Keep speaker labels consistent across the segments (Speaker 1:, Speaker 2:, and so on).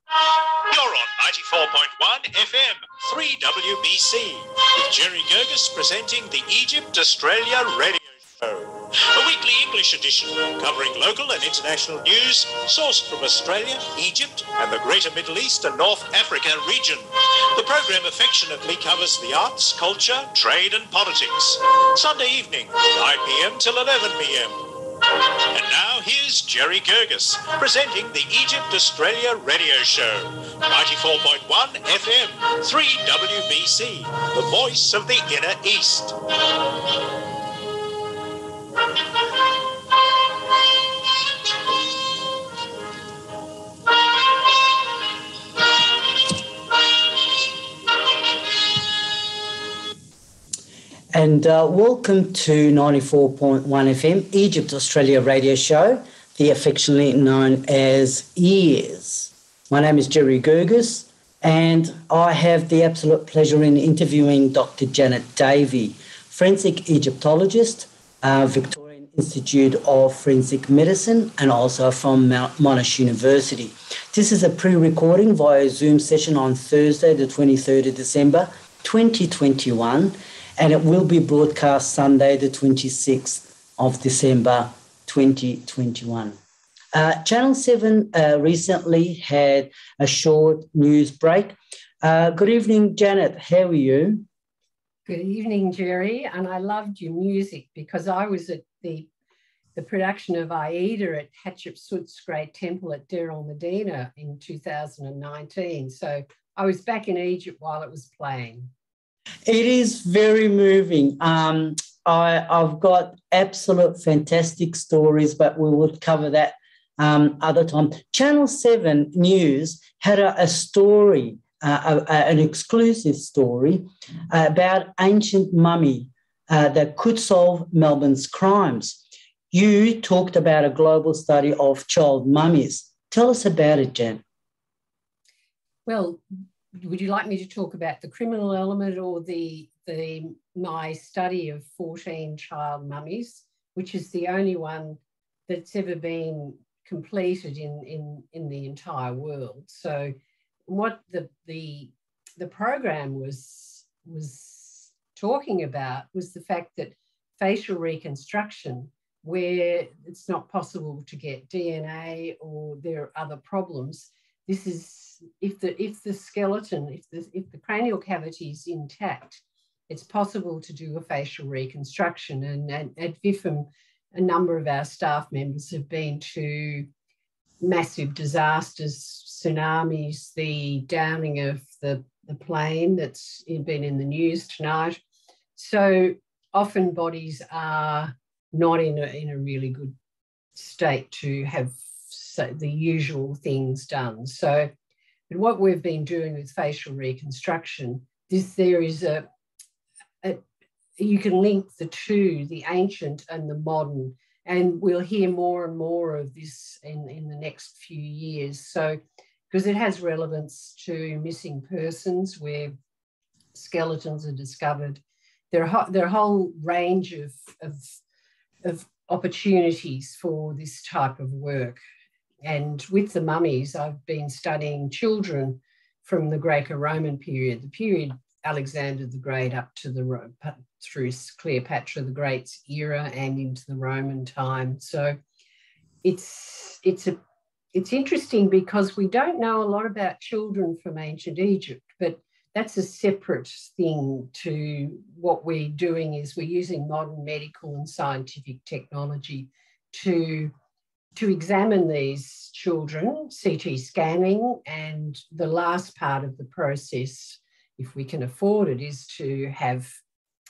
Speaker 1: You're on 94.1 FM, 3WBC, with Jerry Guirguis presenting the Egypt Australia Radio Show, a weekly English edition covering local and international news sourced from Australia, Egypt, and the Greater Middle East and North Africa region. The program affectionately covers the arts, culture, trade, and politics. Sunday evening, 9 p.m. till 11 p.m. And now here's Jerry Guirguis presenting the Egypt Australia Radio Show, 94.1 FM, 3WBC, the voice of the Inner East.
Speaker 2: And welcome to 94.1 FM, Egypt Australia Radio Show, the affectionately known as EARS. My name is Jerry Guirguis, and I have the absolute pleasure in interviewing Dr Janet Davey, forensic Egyptologist, Victorian Institute of Forensic Medicine, and also from Monash University. This is a pre-recording via Zoom session on Thursday, the 23rd of December, 2021, and it will be broadcast Sunday, the 26th of December, 2021. Channel 7 recently had a short news break. Good evening, Janet. How are you?
Speaker 3: Good evening, Jerry. And I loved your music because I was at the production of Aida at Hatshepsut's Great Temple at Deir el-Medina in 2019. So I was back in Egypt while it was playing.
Speaker 2: It is very moving. I've got absolute fantastic stories, but we will cover that other time. Channel 7 News had a story, an exclusive story about ancient mummy that could solve Melbourne's crimes. You talked about a global study of child mummies. Tell us about it, Jen.
Speaker 3: Well, would you like me to talk about the criminal element or my study of 14 child mummies, which is the only one that's ever been completed in the entire world? So what the program was talking about was the fact that facial reconstruction, where it's not possible to get DNA or there are other problems, this is if the skeleton, if the cranial cavity is intact, it's possible to do a facial reconstruction. And at VIFM, a number of our staff members have been to massive disasters, tsunamis, the downing of the plane that's been in the news tonight. So often bodies are not in a really good state to have the usual things done. So but what we've been doing with facial reconstruction, there is you can link the two, the ancient and the modern, and we'll hear more and more of this in the next few years. So, because it has relevance to missing persons where skeletons are discovered. There are a whole range of opportunities for this type of work. And with the mummies, I've been studying children from the Greco-Roman period, the period Alexander the Great up to through Cleopatra the Great's era and into the Roman time. So it's interesting because we don't know a lot about children from ancient Egypt, but that's a separate thing to what we're doing. Is we're using modern medical and scientific technology to examine these children, CT scanning, and the last part of the process, if we can afford it, is to have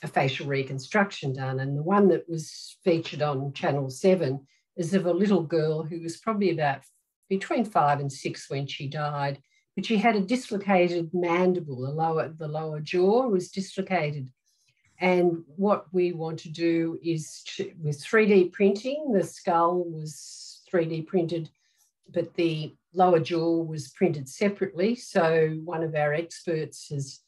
Speaker 3: a facial reconstruction done. And the one that was featured on Channel 7 is of a little girl who was probably about between 5 and 6 when she died, but she had a dislocated mandible, the lower jaw was dislocated. And what we want to do is with 3D printing, the skull was 3D printed, but the lower jaw was printed separately. So one of our experts has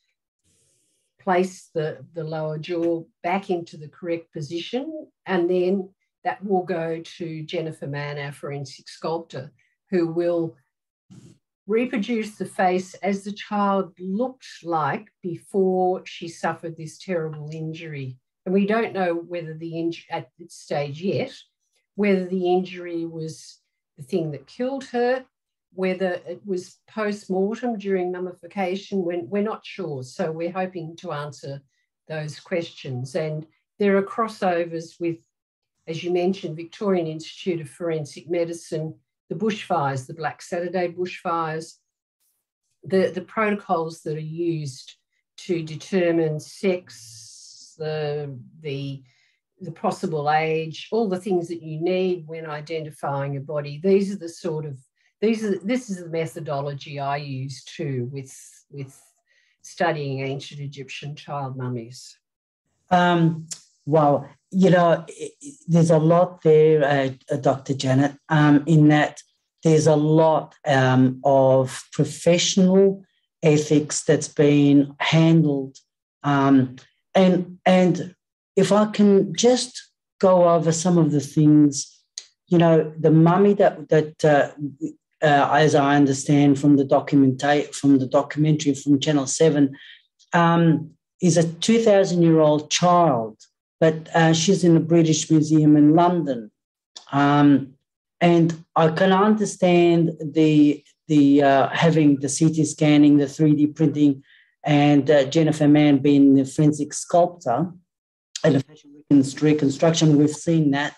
Speaker 3: placed the lower jaw back into the correct position, and then that will go to Jennifer Mann, our forensic sculptor, who will reproduce the face as the child looked like before she suffered this terrible injury. And we don't know whether the injury at this stage yet, whether the injury was the thing that killed her, whether it was post-mortem during mummification, we're not sure. So we're hoping to answer those questions. And there are crossovers with, as you mentioned, Victorian Institute of Forensic Medicine, the bushfires, the Black Saturday bushfires, the protocols that are used to determine sex, the possible age, all the things that you need when identifying a body. These are the sort of, this is the methodology I use too with studying ancient Egyptian child mummies.
Speaker 2: Well, there's a lot there, Dr. Janet, in that there's a lot of professional ethics that's been handled. And if I can just go over some of the things, the mummy that as I understand from the documentary from Channel 7, is a 2,000-year-old child, but she's in the British Museum in London. And I can understand the having the CT scanning, the 3D printing, and Jennifer Mann being the forensic sculptor and the facial reconstruction. We've seen that.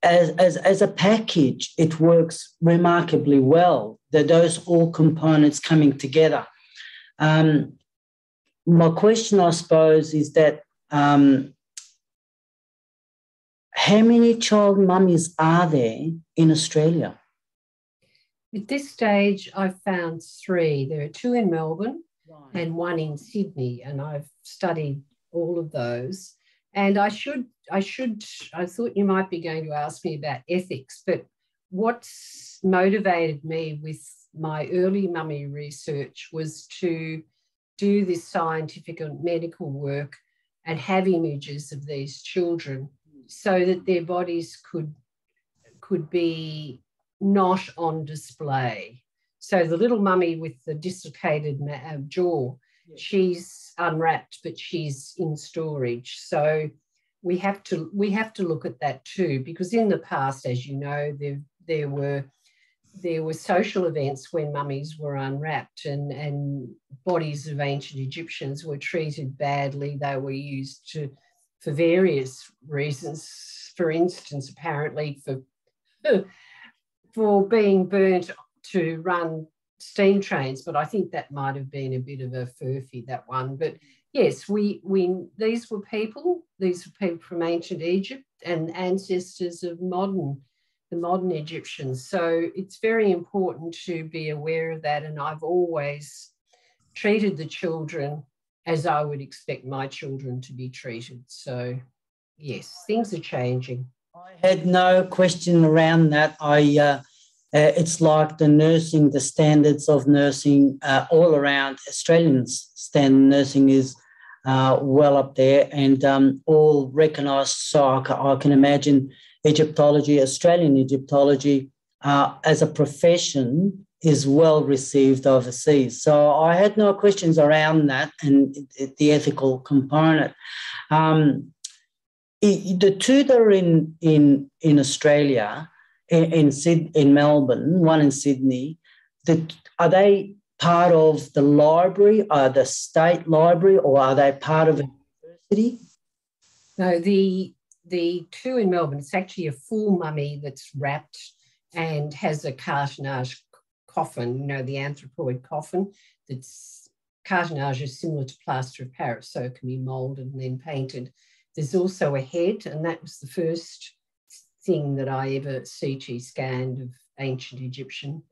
Speaker 2: As a package, it works remarkably well. Those all components coming together. My question, I suppose, is that how many child mummies are there in Australia?
Speaker 3: At this stage, I've found 3. There are 2 in Melbourne and 1 in Sydney, and I've studied all of those. And I thought you might be going to ask me about ethics, but what's motivated me with my early mummy research was to do this scientific and medical work and have images of these children so that their bodies could be not on display. So the little mummy with the dislocated jaw, she's unwrapped, but she's in storage. So we have to look at that too, because in the past, as you know, there were social events when mummies were unwrapped and bodies of ancient Egyptians were treated badly. They were used for various reasons. For instance, apparently for being burnt to run steam trains, but I think that might have been a bit of a furphy, that one. But yes, these were people from ancient Egypt and ancestors of the modern Egyptians. So it's very important to be aware of that. And I've always treated the children as I would expect my children to be treated. So yes, things are changing.
Speaker 2: I had no question around that. It's like the standards of nursing all around. Australians' standard nursing is well up there and all recognised. So I can imagine Egyptology, Australian Egyptology, as a profession is well received overseas. So I had no questions around that and the ethical component. The 2 that are in Australia, in Melbourne, 1 in Sydney, are they part of the library, the state library, or are they part of a university?
Speaker 3: No, the 2 in Melbourne, it's actually a full mummy that's wrapped and has a cartonnage coffin, the anthropoid coffin. That's cartonnage is similar to plaster of Paris, so it can be moulded and then painted. There's also a head, and that was the first thing that I ever CT scanned of ancient Egyptian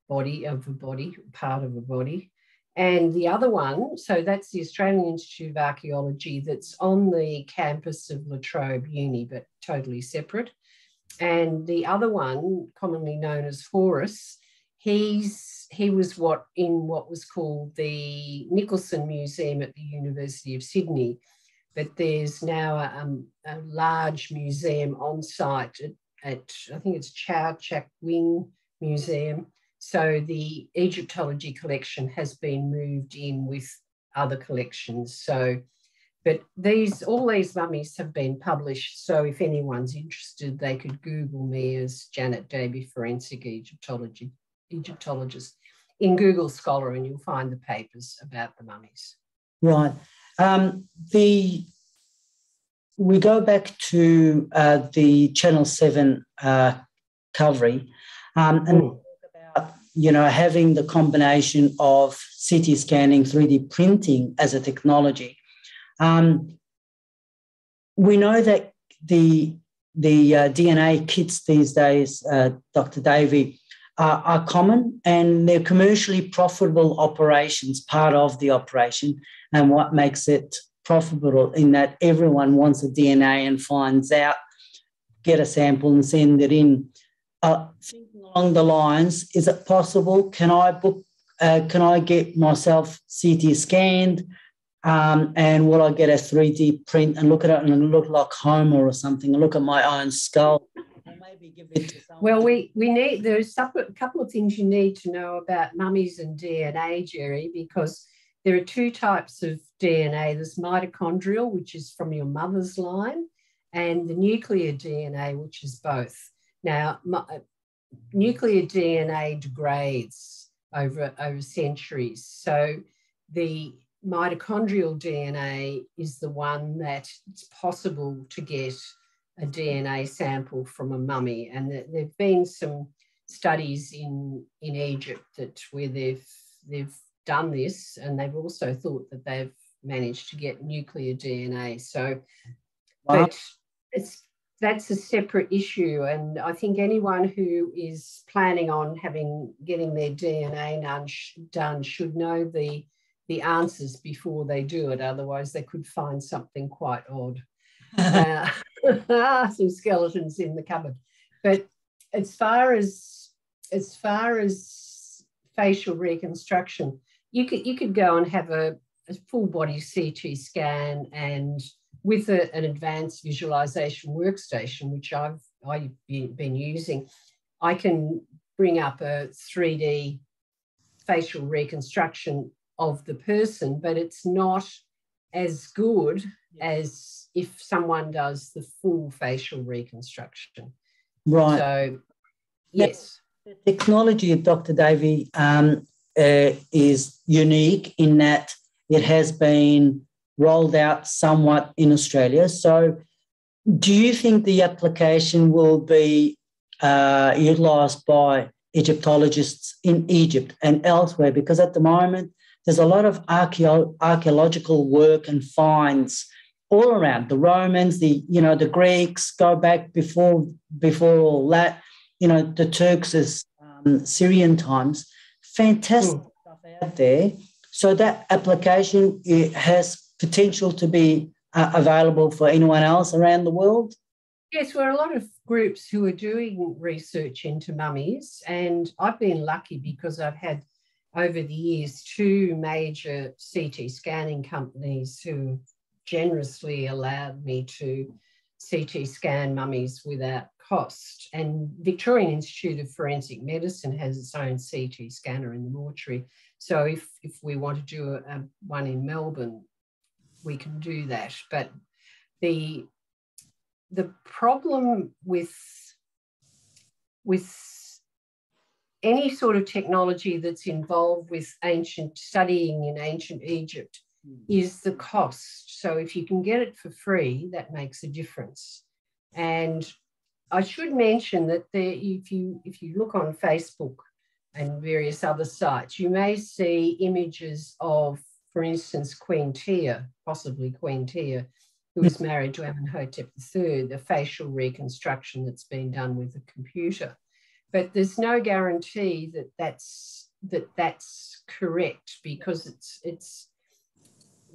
Speaker 3: part of a body. And the other one, so that's the Australian Institute of Archaeology that's on the campus of La Trobe Uni, but totally separate. And the other one, commonly known as Horus, he was what was called the Nicholson Museum at the University of Sydney. But there's now a large museum on site at I think it's Chow Chak Wing Museum, So the Egyptology collection has been moved in with other collections. So, but all these mummies have been published. So if anyone's interested, they could Google me as Janet Davey, Forensic Egyptologist in Google Scholar, and you'll find the papers about the mummies.
Speaker 2: Right. We go back to the Channel 7 covering and talk about, having the combination of CT scanning, 3D printing as a technology. We know that the DNA kits these days, Dr. Davey, are common, and they're commercially profitable operations, part of the operation, and what makes it profitable in that everyone wants a DNA and finds out, get a sample and send it in. Thinking along the lines, is it possible? Can I get myself CT scanned, and will I get a 3D print and look at it and it'll look like Homer or something, and look at my own skull? Maybe give it to someone.
Speaker 3: Well, there's a couple of things you need to know about mummies and DNA, Jerry, because there are two types of DNA. There's mitochondrial, which is from your mother's line, and the nuclear DNA, which is both. Now, nuclear DNA degrades over centuries. So the mitochondrial DNA is the one that it's possible to get a DNA sample from a mummy. And there've been some studies in Egypt where they've done this, and they've also thought that they've managed to get nuclear DNA. So, wow. But that's a separate issue, and I think anyone who is planning on getting their DNA done should know the answers before they do it. Otherwise, they could find something quite odd. Some skeletons in the cupboard. But as far as facial reconstruction, you could go and have a full body CT scan, and with an advanced visualization workstation, which I've been using, I can bring up a 3D facial reconstruction of the person, but it's not as good as if someone does the full facial reconstruction.
Speaker 2: Right.
Speaker 3: So, yes.
Speaker 2: The technology of Dr. Davey is unique in that it has been rolled out somewhat in Australia. So do you think the application will be utilised by Egyptologists in Egypt and elsewhere? Because at the moment, there's a lot of archaeological work and finds all around. The Romans, the Greeks, go back before all that, the Turks as Syrian times. Fantastic stuff out there. So that application, it has potential to be available for anyone else around the world?
Speaker 3: Yes, we're a lot of groups who are doing research into mummies, and I've been lucky because I've had over the years 2 major CT scanning companies who generously allowed me to CT scan mummies without cost. And Victorian Institute of Forensic Medicine has its own CT scanner in the mortuary. So if we want to do one in Melbourne, we can do that. But the problem with any sort of technology that's involved with studying in ancient Egypt is the cost. So if you can get it for free, that makes a difference. And I should mention that if you look on Facebook and various other sites, you may see images of, for instance, Queen Tia, possibly Queen Tia, who was married to Amenhotep III, the facial reconstruction that's been done with a computer. But there's no guarantee that that's correct, because it's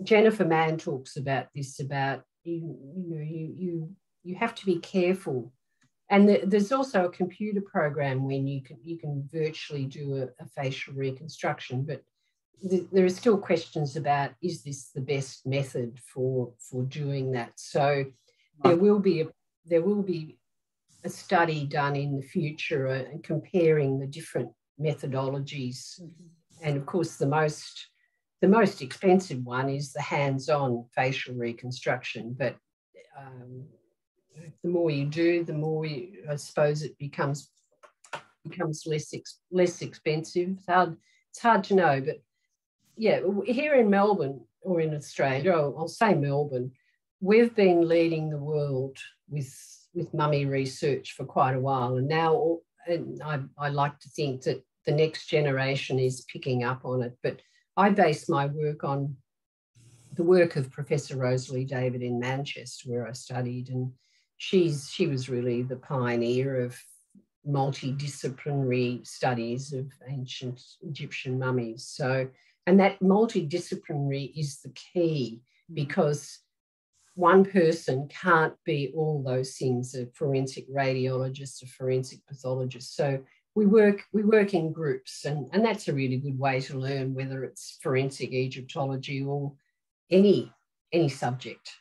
Speaker 3: Jennifer Mann talks about this, about you have to be careful. And there's also a computer program when you can virtually do a facial reconstruction, but there are still questions about, is this the best method for doing that? So there will be a study done in the future comparing the different methodologies. And of course, the most expensive one is the hands-on facial reconstruction. But the more you do, the more I suppose it becomes less expensive. It's hard to know, but yeah, here in Melbourne or in Australia, I'll say Melbourne, we've been leading the world with mummy research for quite a while, and now I like to think that the next generation is picking up on it. But I base my work on the work of Professor Rosalie David in Manchester, where I studied, and she was really the pioneer of multidisciplinary studies of ancient Egyptian mummies. So, and that multidisciplinary is the key, because one person can't be all those things, a forensic radiologist, a forensic pathologist. So we work in groups, and that's a really good way to learn, whether it's forensic Egyptology or any subject.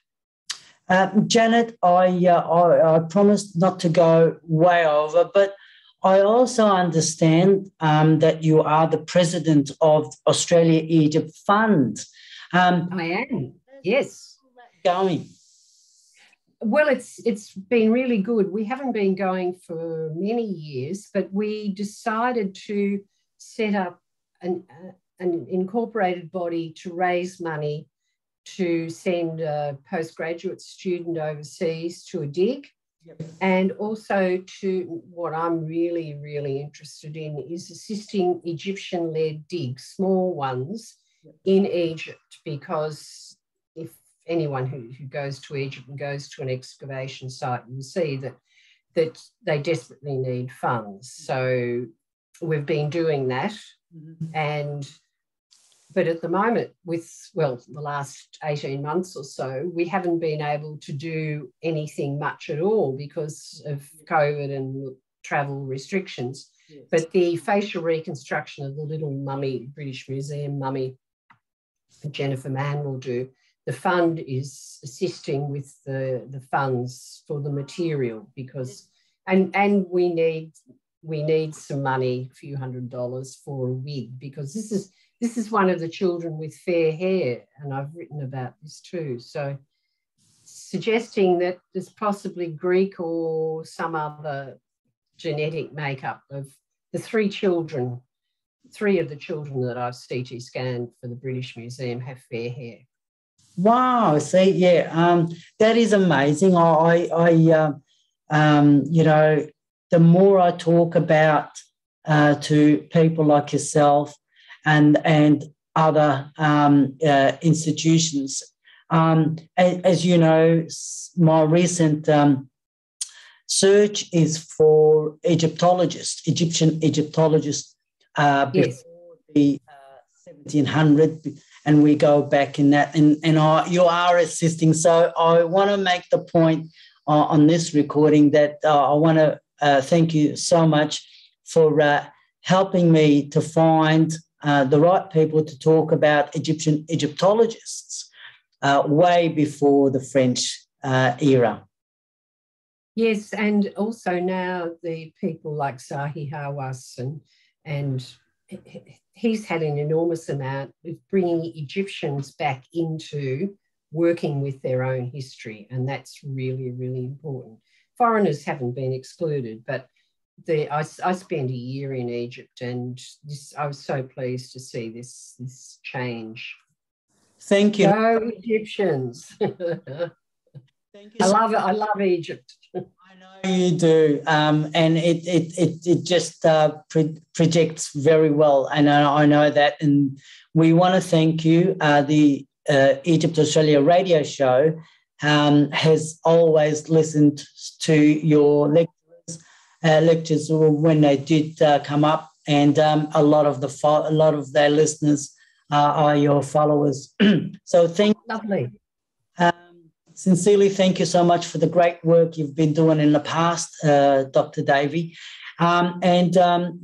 Speaker 2: Janet, I promised not to go way over, but I also understand that you are the president of Australia Egypt Fund.
Speaker 3: I am, yes.
Speaker 2: Going?
Speaker 3: Well, it's been really good. We haven't been going for many years, but we decided to set up an incorporated body to raise money to send a postgraduate student overseas to a dig. Yep. And also to what I'm really, really interested in is assisting Egyptian-led digs, small ones, in Egypt, because if anyone who goes to Egypt and goes to an excavation site, you will see that they desperately need funds. So we've been doing that. Mm-hmm. But at the moment, the last 18 months or so, we haven't been able to do anything much at all because of COVID and travel restrictions. Yes. But the facial reconstruction of the little mummy, British Museum mummy, Jennifer Mann will do. The fund is assisting with the funds for the material, because and we need some money, a few $100s for a wig, because this is one of the children with fair hair, and I've written about this too. So suggesting that there's possibly Greek or some other genetic makeup of the three of the children that I've CT scanned for the British Museum have fair hair.
Speaker 2: Wow, see, yeah, that is amazing. The more I talk about to people like yourself and other institutions, as you know, my recent search is for Egyptian Egyptologist before the 1700, and we go back in that, and you are assisting. So I want to make the point on this recording that I want to thank you so much for helping me to find the right people to talk about Egyptian Egyptologists way before the French era.
Speaker 3: Yes, and also now the people like Zahi Hawass, and he's had an enormous amount of bringing Egyptians back into working with their own history, and that's really, really important. Foreigners haven't been excluded, but I spent a year in Egypt, and I was so pleased to see this change.
Speaker 2: Thank you.
Speaker 3: Go Egyptians. Thank you. I love Egypt.
Speaker 2: I know you do, and it just projects very well, and I know that. And we want to thank you. The Egypt Australia radio show has always listened to your lectures when they did come up, and a lot of their listeners are your followers. So thank you.
Speaker 3: Lovely.
Speaker 2: Sincerely, thank you so much for the great work you've been doing in the past, Dr. Davey. And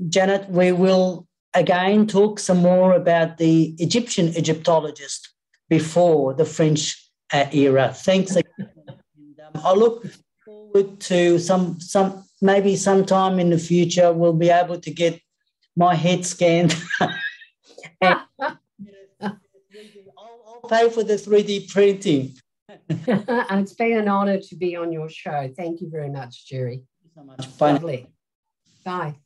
Speaker 2: Janet, we will again talk some more about the Egyptian Egyptologist before the French era. Thanks again. And, I look forward to maybe sometime in the future we'll be able to get my head scanned. And I'll pay for the 3D printing.
Speaker 3: It's been an honour to be on your show. Thank you very much, Jerry.
Speaker 2: Thank you so much. Bye.
Speaker 3: Lovely. Bye.